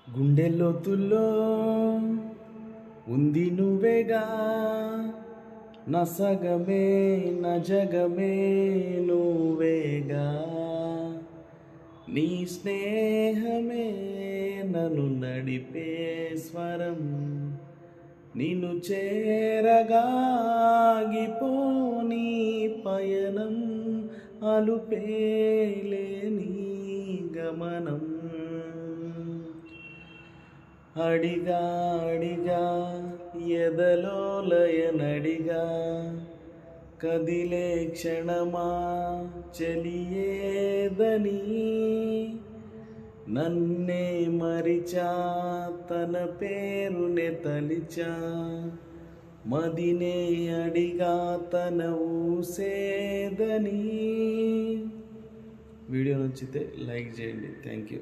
గుండె లోతుల్లో ఉంది నువ్వేగా, నా సగమే నా జగమే నువ్వేగా. నీ స్నేహమే నన్ను నడిపే స్వరం, నిన్ను చేరగాగిపోని పయనం, అలుపేలేని గమనం. అడిగా అడిగా ఎదలో లయనడిగా, కదిలే క్షణమా చెలియేదని. నన్నే మరిచా తన పేరునే తలిచా, మదినే అడిగా తన ఊసేదని. వీడియో నచ్చితే లైక్ చేయండి. Thank you.